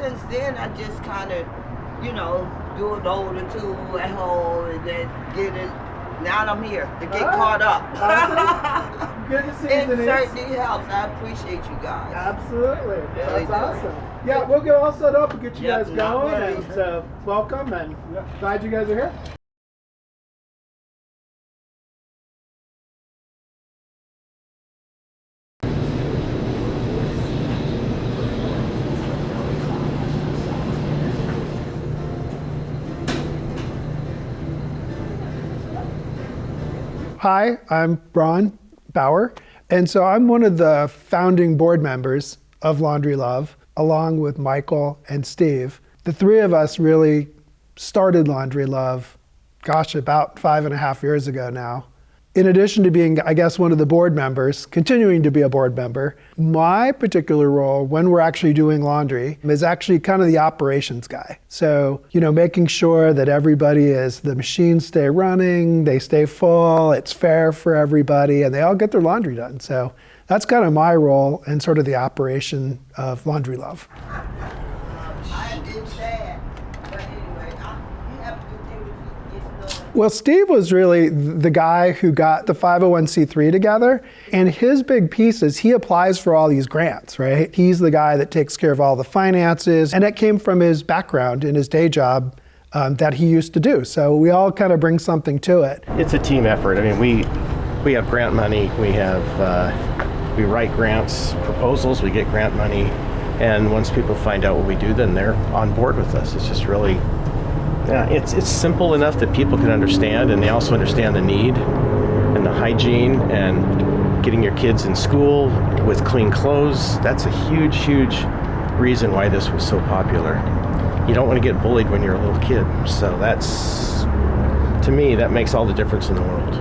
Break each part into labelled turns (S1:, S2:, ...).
S1: since then, I just kind of, do a load or two at home and then get it. Now I'm here to get caught up.
S2: Awesome. Good to see you, Denise.
S1: It certainly helps. I appreciate you guys.
S2: Absolutely.
S1: Really
S2: That's awesome. Yeah, we'll get all set up and get you guys going. And welcome, and glad you guys are here. Hi, I'm Ron Bauer, and so I'm one of the founding board members of Laundry Love, along with Michael and Steve. The three of us really started Laundry Love, about 5.5 years ago now. In addition to being, I guess, one of the board members, continuing to be a board member, my particular role when we're actually doing laundry is actually kind of the operations guy. So, making sure that the machines stay running, they stay full, it's fair for everybody, and they all get their laundry done. So that's kind of my role in sort of the operation of Laundry Love.
S1: I didn't say it, but anyway, you have to do
S2: Well, Steve was really the guy who got the 501c3 together, and his big piece is he applies for all these grants, right? He's the guy that takes care of all the finances, and that came from his background in his day job that he used to do. So we all kind of bring something to it.
S3: It's a team effort. I mean, we have grant money, we write grants proposals, we get grant money, and once people find out what we do, then they're on board with us. It's just really, it's simple enough that people can understand, and they also understand the need and the hygiene and getting your kids in school with clean clothes. That's a huge, huge reason why this was so popular. You don't want to get bullied when you're a little kid. So that's, to me, that makes all the difference in the world.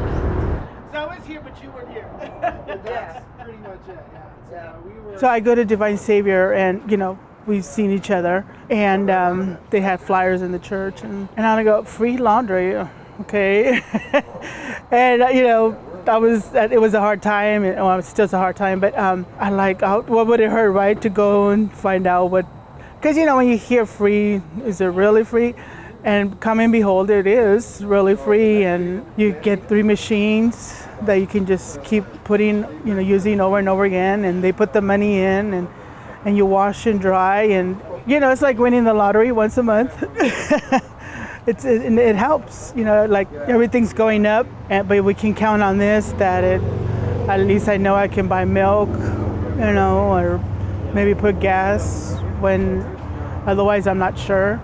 S2: So I was here, but you weren't here. That's pretty much it. Yeah.
S4: So I go to Divine Savior, and we've seen each other, and they had flyers in the church, and I go, free laundry, okay. And it was a hard time, and it's still a hard time, but what would it hurt, right, to go and find out what, because when you hear free, is it really free? And come and behold, it is really free, and you get 3 machines that you can just keep putting, using over and over again, and they put the money in, and you wash and dry, and it's like winning the lottery once a month. It helps, everything's going up, but we can count on this, that at least I know I can buy milk, or maybe put gas when otherwise I'm not sure.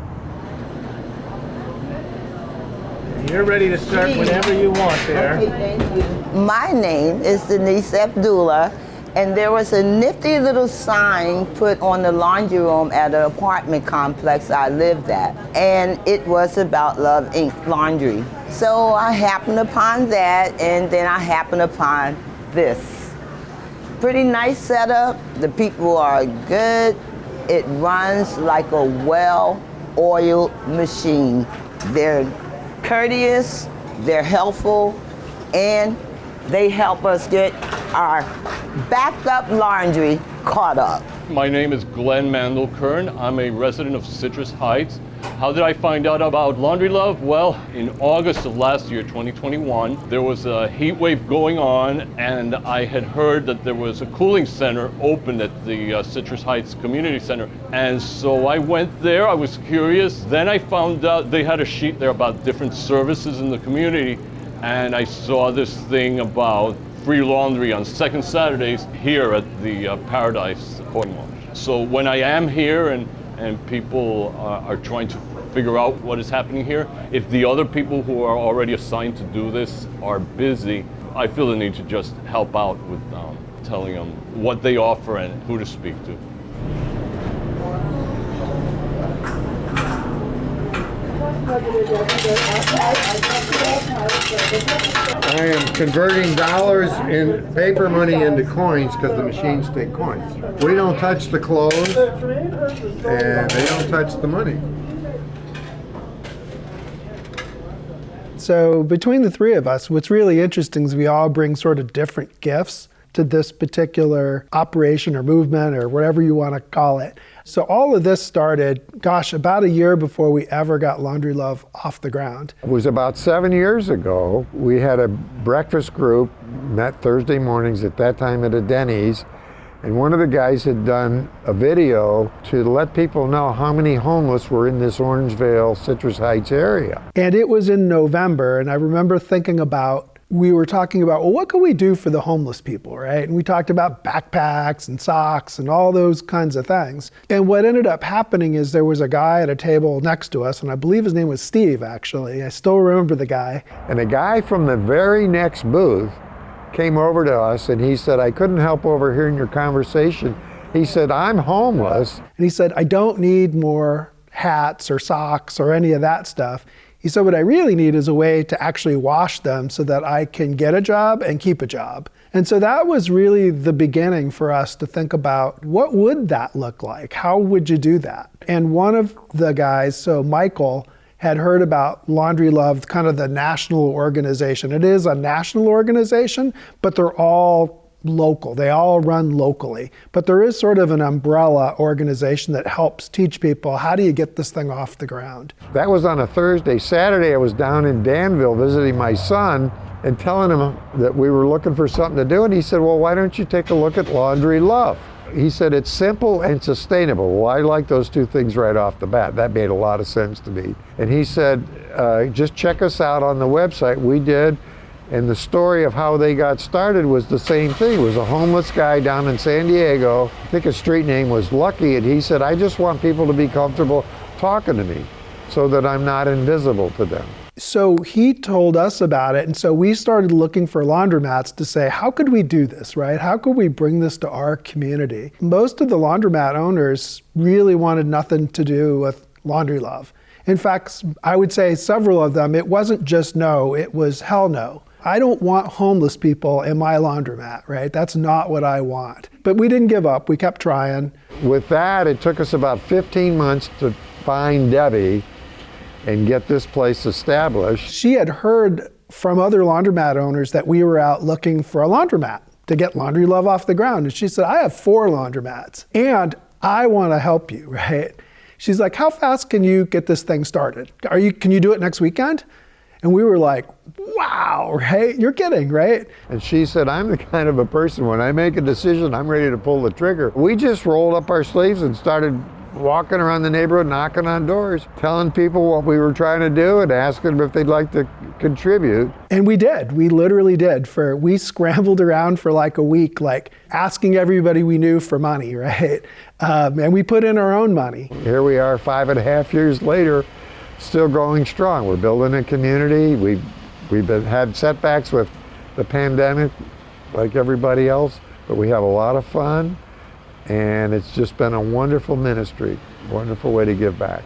S3: You're ready to start whenever you want there.
S1: Okay, thank you. My name is Denise Abdullah, and there was a nifty little sign put on the laundry room at an apartment complex I lived at, and it was about Love Inc. Laundry. So I happened upon that, and then I happened upon this. Pretty nice setup. The people are good. It runs like a well-oiled machine. They're courteous, they're helpful, and they help us get our backed up laundry caught up.
S5: My name is Glenn Mandelkern. I'm a resident of Citrus Heights. How did I find out about Laundry Love? Well, in August of last year, 2021, there was a heat wave going on, and I had heard that there was a cooling center open at the Citrus Heights Community Center. And so I went there, I was curious. Then I found out they had a sheet there about different services in the community, and I saw this thing about free laundry on second Saturdays here at the Paradise Cotton Wash. So when I am here and people are trying to figure out what is happening here, if the other people who are already assigned to do this are busy, I feel the need to just help out with telling them what they offer and who to speak to.
S6: I am converting dollars in paper money into coins because the machines take coins. We don't touch the clothes and they don't touch the money.
S2: So between the three of us, what's really interesting is we all bring sort of different gifts to this particular operation or movement or whatever you want to call it. So all of this started, gosh, about a year before we ever got Laundry Love off the ground.
S6: It was about 7 years ago. We had a breakfast group, met Thursday mornings at that time at a Denny's, and one of the guys had done a video to let people know how many homeless were in this Orangevale, Citrus Heights area.
S2: And it was in November, and I remember thinking about, we were talking about, well, what can we do for the homeless people, right? And we talked about backpacks and socks and all those kinds of things. And what ended up happening is there was a guy at a table next to us, and I believe his name was Steve, actually. I still remember the guy.
S6: And a guy from the very next booth came over to us and he said, I couldn't help overhearing your conversation. He said, I'm homeless.
S2: And he said, I don't need more hats or socks or any of that stuff. He said, what I really need is a way to actually wash them so that I can get a job and keep a job. And so that was really the beginning for us to think about, what would that look like? How would you do that? And one of the guys, so Michael, had heard about Laundry Love, kind of the national organization. It is a national organization, but they're all local. They all run locally. But there is sort of an umbrella organization that helps teach people, how do you get this thing off the ground?
S6: That was on a Thursday. Saturday, I was down in Danville visiting my son and telling him that we were looking for something to do. And he said, well, why don't you take a look at Laundry Love? He said, it's simple and sustainable. Well, I like those two things right off the bat. That made a lot of sense to me. And he said, just check us out on the website. We did. And the story of how they got started was the same thing. It was a homeless guy down in San Diego. I think his street name was Lucky. And he said, I just want people to be comfortable talking to me so that I'm not invisible to them.
S2: So he told us about it. And so we started looking for laundromats to say, how could we do this, right? How could we bring this to our community? Most of the laundromat owners really wanted nothing to do with Laundry Love. In fact, I would say several of them, it wasn't just no, it was hell no. I don't want homeless people in my laundromat, right? That's not what I want. But we didn't give up. We kept trying.
S6: With that, it took us about 15 months to find Debbie and get this place established.
S2: She had heard from other laundromat owners that we were out looking for a laundromat to get Laundry Love off the ground. And she said, I have 4 laundromats and I want to help you, right? She's like, how fast can you get this thing started? Can you do it next weekend? And we were like, wow, right? You're kidding, right?
S6: And she said, I'm the kind of a person, when I make a decision, I'm ready to pull the trigger. We just rolled up our sleeves and started walking around the neighborhood, knocking on doors, telling people what we were trying to do and asking them if they'd like to contribute.
S2: And we did. We literally did. We scrambled around for like a week, like asking everybody we knew for money, right? And we put in our own money.
S6: Here we are 5.5 years later, still going strong. We're building a community. We've had setbacks with the pandemic like everybody else, but we have a lot of fun. And it's just been a wonderful ministry, wonderful way to give back.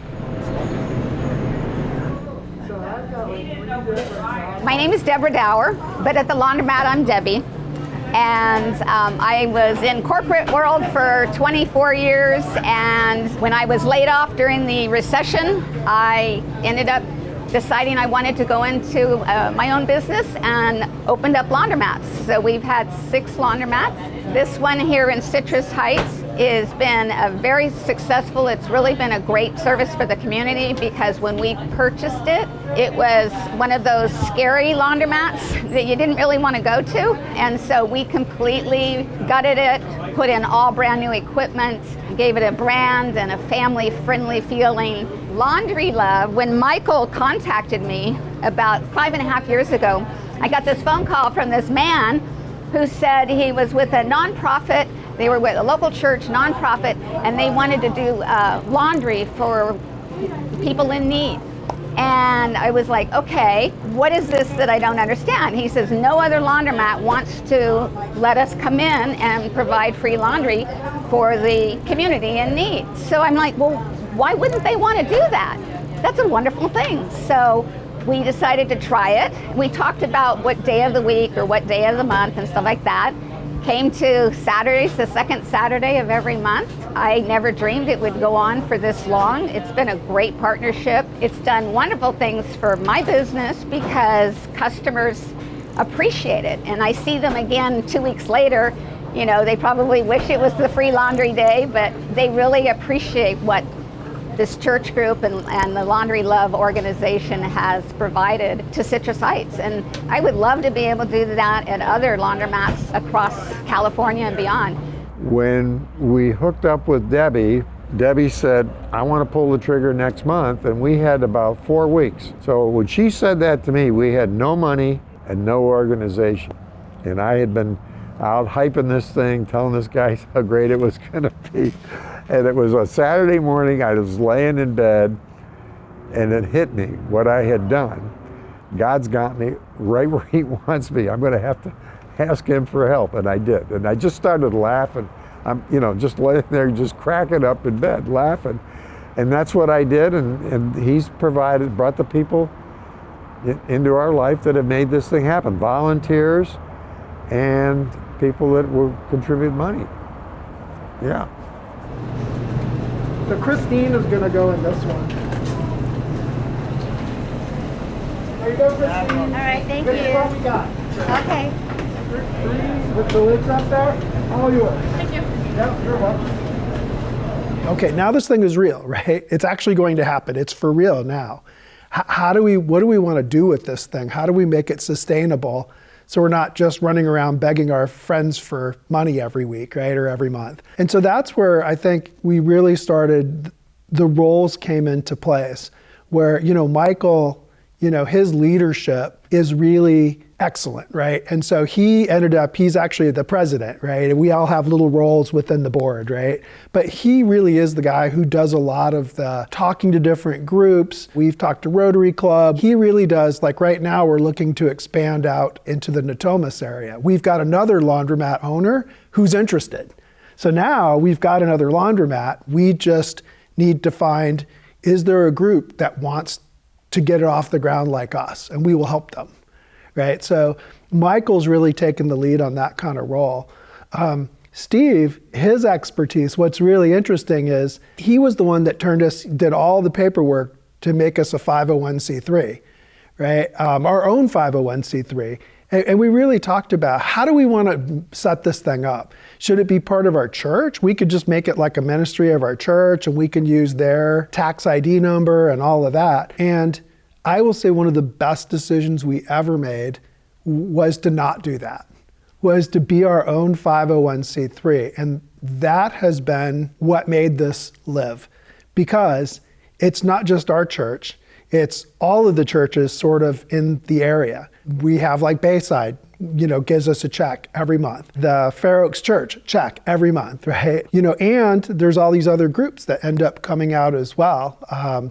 S7: My name is Deborah Dower, but at the laundromat I'm Debbie. And I was in corporate world for 24 years, and when I was laid off during the recession, I ended up deciding I wanted to go into my own business and opened up laundromats. So we've had 6 laundromats. This one here in Citrus Heights has been very successful. It's really been a great service for the community because when we purchased it, it was one of those scary laundromats that you didn't really want to go to. And so we completely gutted it, put in all brand new equipment, gave it a brand and a family-friendly feeling. Laundry Love, when Michael contacted me about 5.5 years ago, I got this phone call from this man who said he was with a nonprofit. They were with a local church nonprofit, and they wanted to do laundry for people in need. And I was like, okay, what is this that I don't understand? He says, no other laundromat wants to let us come in and provide free laundry for the community in need. So I'm like, well, why wouldn't they want to do that? That's a wonderful thing. So we decided to try it. We talked about what day of the week or what day of the month and stuff like that. Came to Saturdays, the second Saturday of every month. I never dreamed it would go on for this long. It's been a great partnership. It's done wonderful things for my business because customers appreciate it. And I see them again 2 weeks later. You know, they probably wish it was the free laundry day, but they really appreciate what this church group and the Laundry Love organization has provided to Citrus Heights. And I would love to be able to do that at other laundromats across California and beyond.
S6: When we hooked up with Debbie, Debbie said, I want to pull the trigger next month, and we had about 4 weeks. So when she said that to me, we had no money and no organization. And I had been out hyping this thing, telling this guy how great it was going to be. And it was a Saturday morning, I was laying in bed, and it hit me what I had done. God's got me right where he wants me. I'm going to have to ask him for help, and I did. And I just started laughing. I'm, just laying there, just cracking up in bed, laughing. And that's what I did, and he's brought the people into our life that have made this thing happen. Volunteers and people that will contribute money. Yeah.
S2: So Christine is going to go in this one. There you go, Christine.
S8: All right, thank
S2: This is
S8: you.
S2: what we got.
S8: Okay.
S2: With the lids up there, all yours.
S8: Thank you.
S2: Yeah, you're welcome. Okay, now this thing is real, right? It's actually going to happen. It's for real now. What do we want to do with this thing? How do we make it sustainable so we're not just running around begging our friends for money every week, right, or every month? And so that's where I think we really started, the roles came into place where, Michael, his leadership is really excellent, right? And so he's actually the president, right? And we all have little roles within the board, right? But he really is the guy who does a lot of the talking to different groups. We've talked to Rotary Club. He really does, like right now we're looking to expand out into the Natomas area. We've got another laundromat owner who's interested. So now we've got another laundromat. We just need to find, is there a group that wants to get it off the ground like us? And we will help them. Right, so Michael's really taken the lead on that kind of role. Steve, his expertise, what's really interesting is he was the one that did all the paperwork to make us a 501c3, right? Our own 501c3. And we really talked about how do we want to set this thing up? Should it be part of our church? We could just make it like a ministry of our church and we can use their tax ID number and all of that. And I will say one of the best decisions we ever made was to not do that, was to be our own 501c3. And that has been what made this live, because it's not just our church, it's all of the churches sort of in the area. We have like Bayside, gives us a check every month. The Fair Oaks Church, check every month, right? And there's all these other groups that end up coming out as well.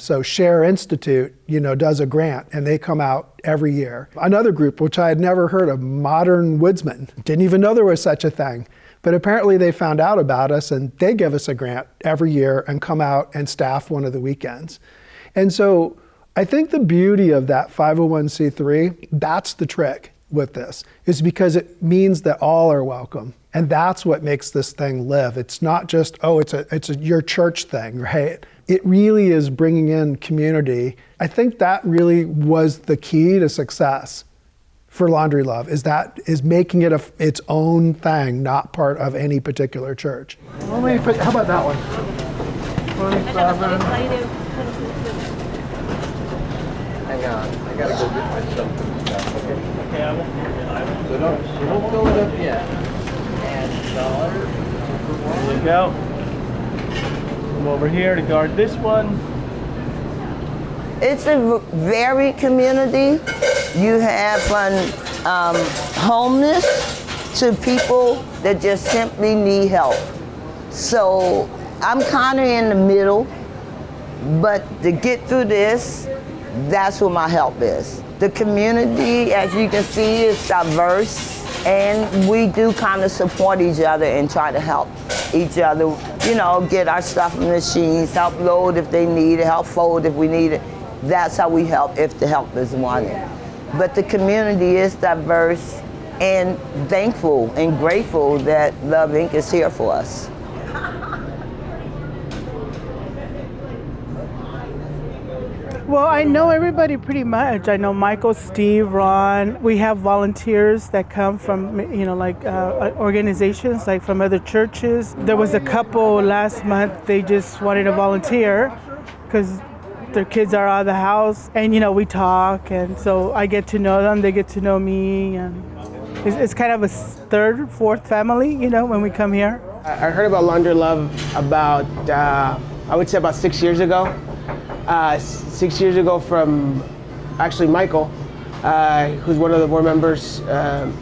S2: So Share Institute, does a grant and they come out every year. Another group, which I had never heard of, Modern Woodsman, didn't even know there was such a thing. But apparently they found out about us and they give us a grant every year and come out and staff one of the weekends. And so I think the beauty of that 501c3, that's the trick with this, is because it means that all are welcome. And that's what makes this thing live. It's not just, it's your church thing, right? It really is bringing in community. I think that really was the key to success for Laundry Love, is making it its own thing, not part of any particular church. How about that one? 27.
S6: Hang on, I gotta go get my stuff and stuff, okay?
S3: Okay, I won't.
S6: So don't fill it up yet. And
S3: There you go. Come over here to guard this one.
S1: It's a varied community. You have from homeless to people that just simply need help. So I'm kind of in the middle, but to get through this, that's what my help is. The community, as you can see, is diverse, and we do kind of support each other and try to help each other, get our stuff in machines, help load if they need it, help fold if we need it. That's how we help if the help is wanted. But the community is diverse and thankful and grateful that Love Inc. is here for us.
S4: Well, I know everybody pretty much. I know Michael, Steve, Ron. We have volunteers that come from, organizations, like from other churches. There was a couple last month, they just wanted to volunteer because their kids are out of the house. And, we talk, and so I get to know them, they get to know me. And it's kind of a third, fourth family, when we come here.
S8: I heard about Laundry Love about, I would say about 6 years ago. 6 years ago from actually Michael, who's one of the board members.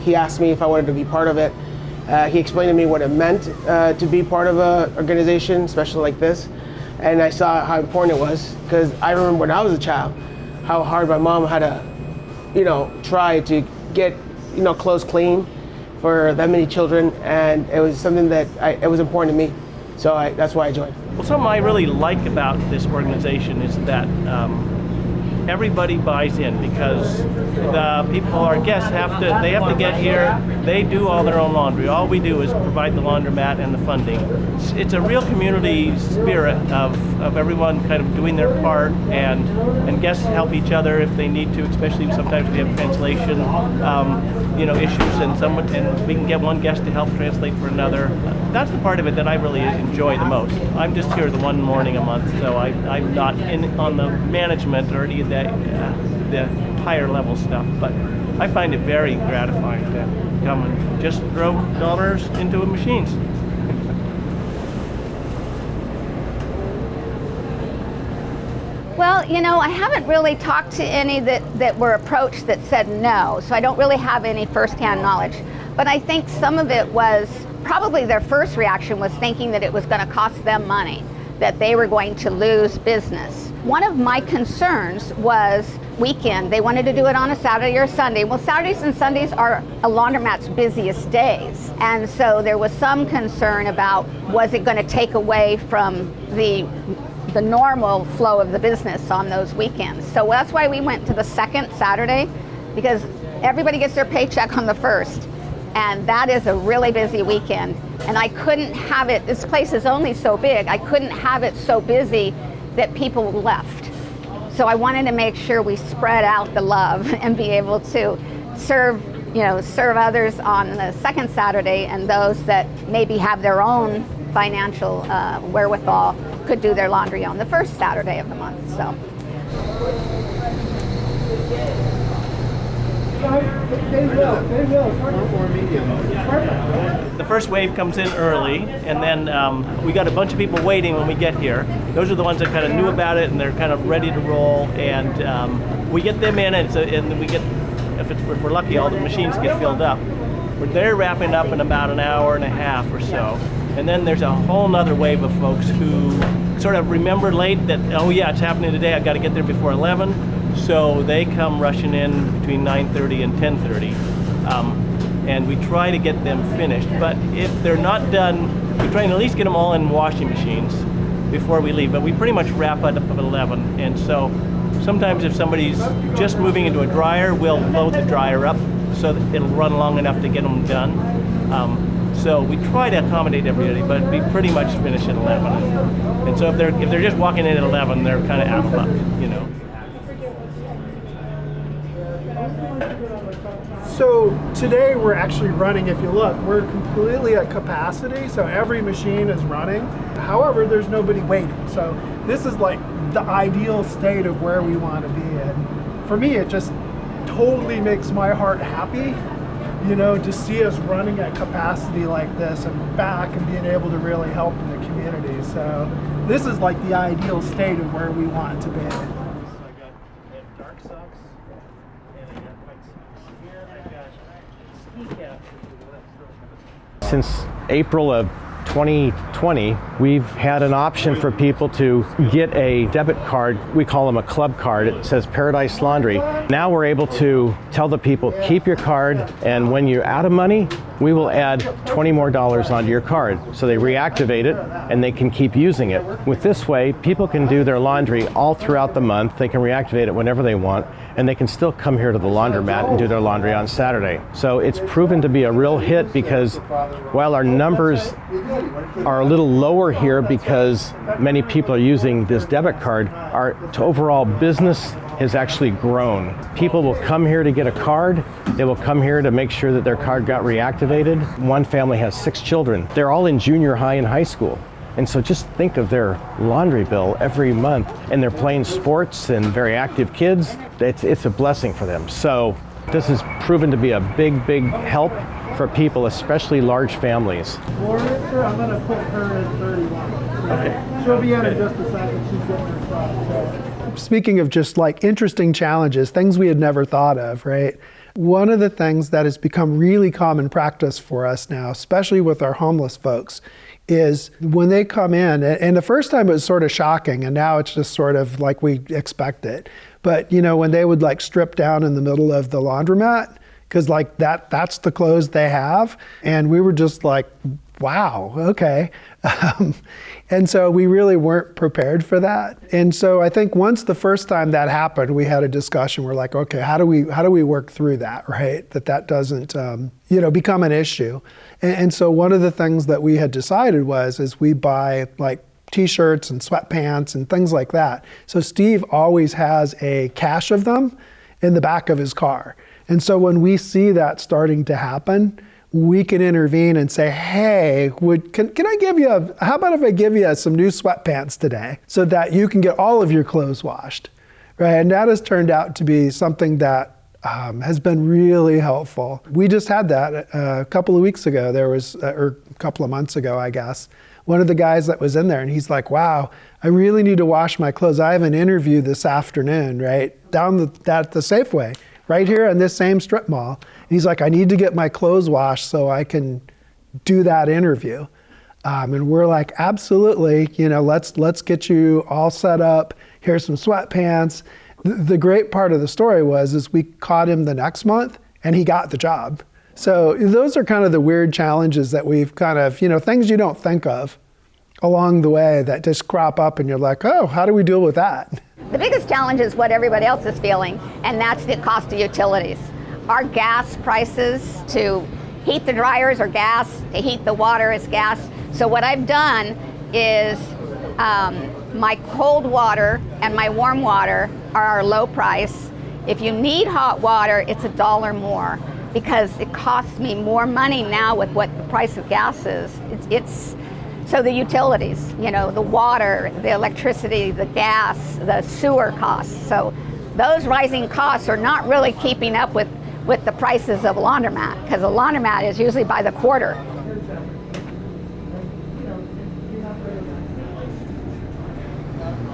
S8: He asked me if I wanted to be part of it. He explained to me what it meant to be part of an organization, especially like this. And I saw how important it was, because I remember when I was a child, how hard my mom had to, try to get, clothes clean for that many children. And it was something that it was important to me. So that's why I joined.
S9: Well, something I really like about this organization is that everybody buys in, because the people, our guests, have to get here. They do all their own laundry. All we do is provide the laundromat and the funding. It's a real community spirit of everyone kind of doing their part, and guests help each other if they need to, especially sometimes we have translation issues, and we can get one guest to help translate for another. That's the part of it that I really enjoy the most. I'm just here the one morning a month, so I'm not on the management or any of that, the higher level stuff, but I find it very gratifying to come and just throw dollars into machines.
S7: Well, I haven't really talked to any that were approached that said no, so I don't really have any firsthand knowledge. But I think some of it was probably their first reaction was thinking that it was going to cost them money, that they were going to lose business. One of my concerns was weekend. They wanted to do it on a Saturday or Sunday. Well, Saturdays and Sundays are a laundromat's busiest days. And so there was some concern about, was it going to take away from the normal flow of the business on those weekends. So that's why we went to the second Saturday, because everybody gets their paycheck on the first. And that is a really busy weekend. And I couldn't have it, this place is only so big, I couldn't have it so busy that people left. So I wanted to make sure we spread out the love and be able to serve others on the second Saturday, and those that maybe have their own financial wherewithal could do their laundry on the first Saturday of the month. So.
S9: The first wave comes in early, and then we got a bunch of people waiting when we get here. Those are the ones that kind of knew about it, and they're kind of ready to roll. And we get them in, and we get, if we're lucky, all the machines get filled up. They're wrapping up in about an hour and a half or so. And then there's a whole nother wave of folks who sort of remember late that, oh yeah, it's happening today, I've got to get there before 11. So they come rushing in between 9:30 and 10:30. And we try to get them finished. But if they're not done, we try and at least get them all in washing machines before we leave. But we pretty much wrap it up at 11. And so sometimes if somebody's just moving into a dryer, we'll load the dryer up so that it'll run long enough to get them done. So we try to accommodate everybody, but we pretty much finish at 11. And so if they're just walking in at 11, they're kind of out of luck,
S2: So today we're actually running, if you look, we're completely at capacity, so every machine is running. However, there's nobody waiting. So this is like the ideal state of where we want to be. And for me, it just totally makes my heart happy, to see us running at capacity like this and back and being able to really help in the community. So this is like the ideal state of where we want it to be.
S3: Since April of 2020, we've had an option for people to get a debit card. We call them a club card. It says Paradise Laundry. Now we're able to tell the people, keep your card, and when you're out of money, we will add $20 more onto your card. So they reactivate it and they can keep using it. With this way, people can do their laundry all throughout the month. They can reactivate it whenever they want. and they can still come here to the laundromat and do their laundry on Saturday. So it's proven to be a real hit because while our numbers are a little lower here because many people are using this debit card, our overall business has actually grown. People will come here to get a card. They will come here to make sure that their card got reactivated. One family has 6 children. They're all in junior high and high school. And so just think of their laundry bill every month. And they're playing sports and very active kids. It's a blessing for them. So this has proven to be a big, big help for people, especially large families.
S2: Laura, I'm going to put her at 31. Okay. She'll be in just a second. She's getting her spot. Speaking of just like interesting challenges, things we had never thought of, right? One of the things that has become really common practice for us now, especially with our homeless folks, is when they come in, and the first time it was sort of shocking, and now it's just sort of like we expect it. But you know, when they would like strip down in the middle of the laundromat, because like that's the clothes they have, and we were just like, wow, okay. And so we really weren't prepared for that. And so I think once the first time that happened, we had a discussion. We're like, okay, how do we work through that, right? That doesn't become an issue. And so one of the things that we had decided is we buy like t-shirts and sweatpants and things like that. So Steve always has a cache of them in the back of his car. And so when we see that starting to happen, we can intervene and say, hey, can I give you how about if I give you some new sweatpants today so that you can get all of your clothes washed, right? And that has turned out to be something that has been really helpful. We just had that a couple of weeks ago. Or a couple of months ago, I guess. One of the guys that was in there, and he's like, wow, I really need to wash my clothes. I have an interview this afternoon, right? Down at the Safeway, right here in this same strip mall. And he's like, I need to get my clothes washed so I can do that interview. And we're like, absolutely, let's get you all set up. Here's some sweatpants. The great part of the story is we caught him the next month and he got the job. So those are kind of the weird challenges that we've kind of, things you don't think of along the way that just crop up and you're like, oh, how do we deal with that?
S7: The biggest challenge is what everybody else is feeling, and that's the cost of utilities. Our gas prices to heat the dryers are gas, to heat the water is gas. So what I've done is my cold water and my warm water are our low price. If you need hot water, it's $1 more because it costs me more money now with what the price of gas is. So the utilities, the water, the electricity, the gas, the sewer costs. So those rising costs are not really keeping up with the prices of a laundromat, because a laundromat is usually by the quarter.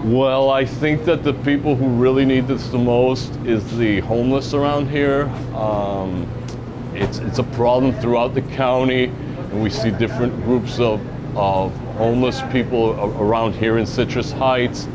S5: Well, I think that the people who really need this the most is the homeless around here. It's a problem throughout the county, and we see different groups of homeless people around here in Citrus Heights.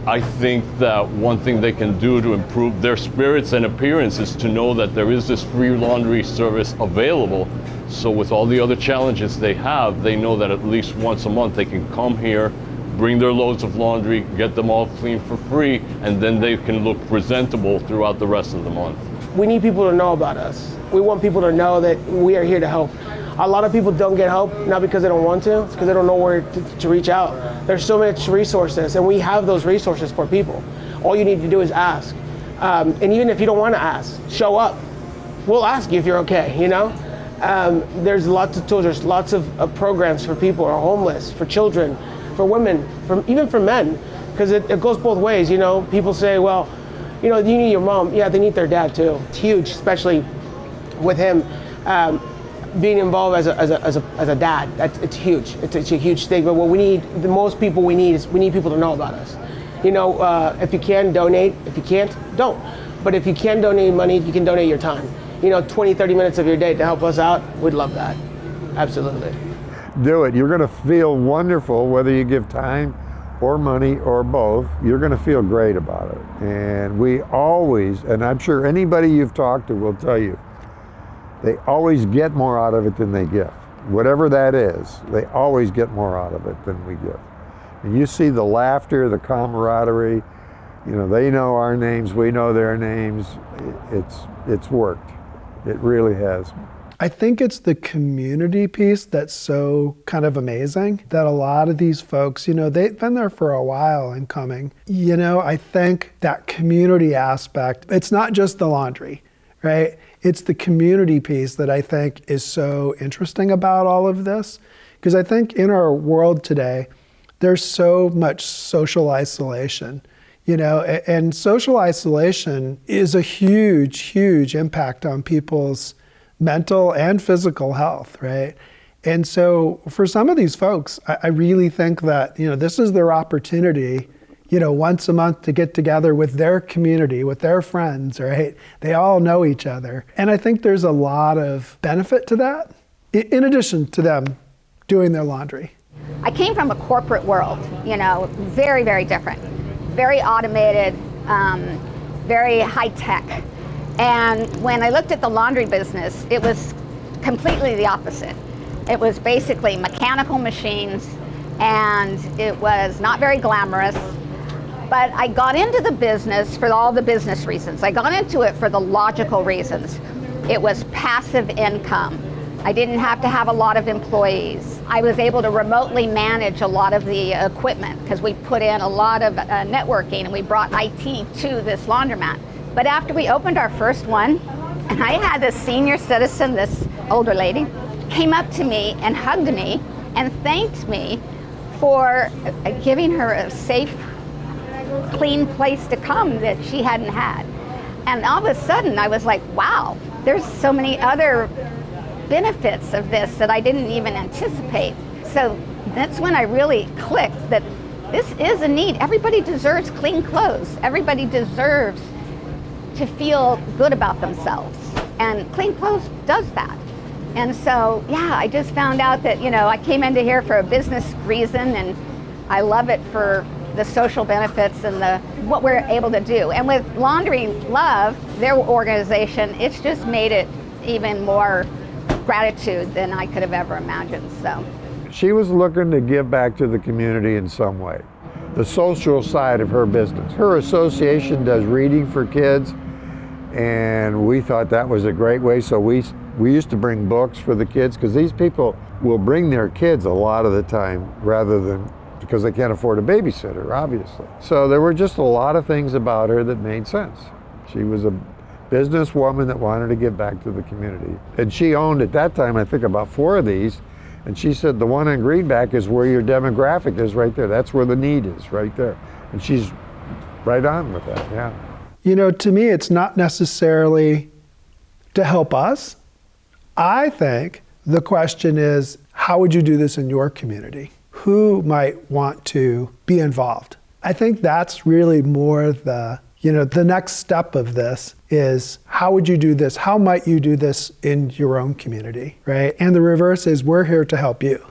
S5: I think that one thing they can do to improve their spirits and appearance is to know that there is this free laundry service available. So with all the other challenges they have, they know that at least once a month they can come here, bring their loads of laundry, get them all clean for free, and then they can look presentable throughout the rest of the month.
S8: We need people to know about us. We want people to know that we are here to help. A lot of people don't get help, not because they don't want to, it's because they don't know where to reach out. There's so much resources, and we have those resources for people. All you need to do is ask. And even if you don't want to ask, show up. We'll ask you if you're okay, There's lots of tools, there's lots of programs for people who are homeless, for children, for women, even for men, because it goes both ways, People say, well, you need your mom. Yeah, they need their dad too. It's huge, especially with him. Being involved as a dad, it's huge. It's a huge thing. But what we need, the most people we need people to know about us. If you can, donate. If you can't, don't. But if you can donate money, you can donate your time. 20, 30 minutes of your day to help us out, we'd love that. Absolutely.
S6: Do it. You're going to feel wonderful whether you give time or money or both. You're going to feel great about it. And we always, and I'm sure anybody you've talked to will tell you, they always get more out of it than they give. Whatever that is, they always get more out of it than we give. And you see the laughter, the camaraderie, You know, they know our names, we know their names. It's worked. It really has.
S2: I think it's the community piece that's so kind of amazing, that a lot of these folks, you know, they've been there for a while and coming. You know, I think that community aspect, it's not just the laundry, right? It's the community piece that I think is so interesting about all of this. Because I think in our world today, there's so much social isolation, you know, and social isolation is a huge, huge impact on people's mental and physical health, right? And so for some of these folks, I really think that, you know, this is their opportunity, you know, once a month to get together with their community, with their friends, right? They all know each other. And I think there's a lot of benefit to that, in addition to them doing their laundry.
S7: I came from a corporate world, you know, very, very different, very automated, very high tech. And when I looked at the laundry business, it was completely the opposite. It was basically mechanical machines, and it was not very glamorous. But I got into the business for all the business reasons. I got into it for the logical reasons. It was passive income. I didn't have to have a lot of employees. I was able to remotely manage a lot of the equipment because we put in a lot of networking, and we brought IT to this laundromat. But after we opened our first one, and I had this senior citizen, this older lady, came up to me and hugged me and thanked me for giving her a safe, clean place to come that she hadn't had. And all of a sudden I was like, wow, there's so many other benefits of this that I didn't even anticipate. So that's when I really clicked that this is a need. Everybody deserves clean clothes. Everybody deserves to feel good about themselves. And clean clothes does that. And so, yeah, I just found out that, you know, I came into here for a business reason, and I love it for the social benefits and what we're able to do. And with Laundry Love, their organization, it's just made it even more gratitude than I could have ever imagined. So
S6: She was looking to give back to the community in some way. The social side of her business. Her association does reading for kids, and we thought that was a great way. So we used to bring books for the kids, because these people will bring their kids a lot of the time rather than because they can't afford a babysitter, obviously. So there were just a lot of things about her that made sense. She was a businesswoman that wanted to give back to the community. And she owned at that time, I think, about 4 of these. And she said the one in Greenback is where your demographic is, right there. That's where the need is, right there. And she's right on with that, yeah.
S2: You know, to me, it's not necessarily to help us. I think the question is, how would you do this in your community? Who might want to be involved? I think that's really more the next step of this is, how would you do this? How might you do this in your own community, right? And the reverse is, we're here to help you.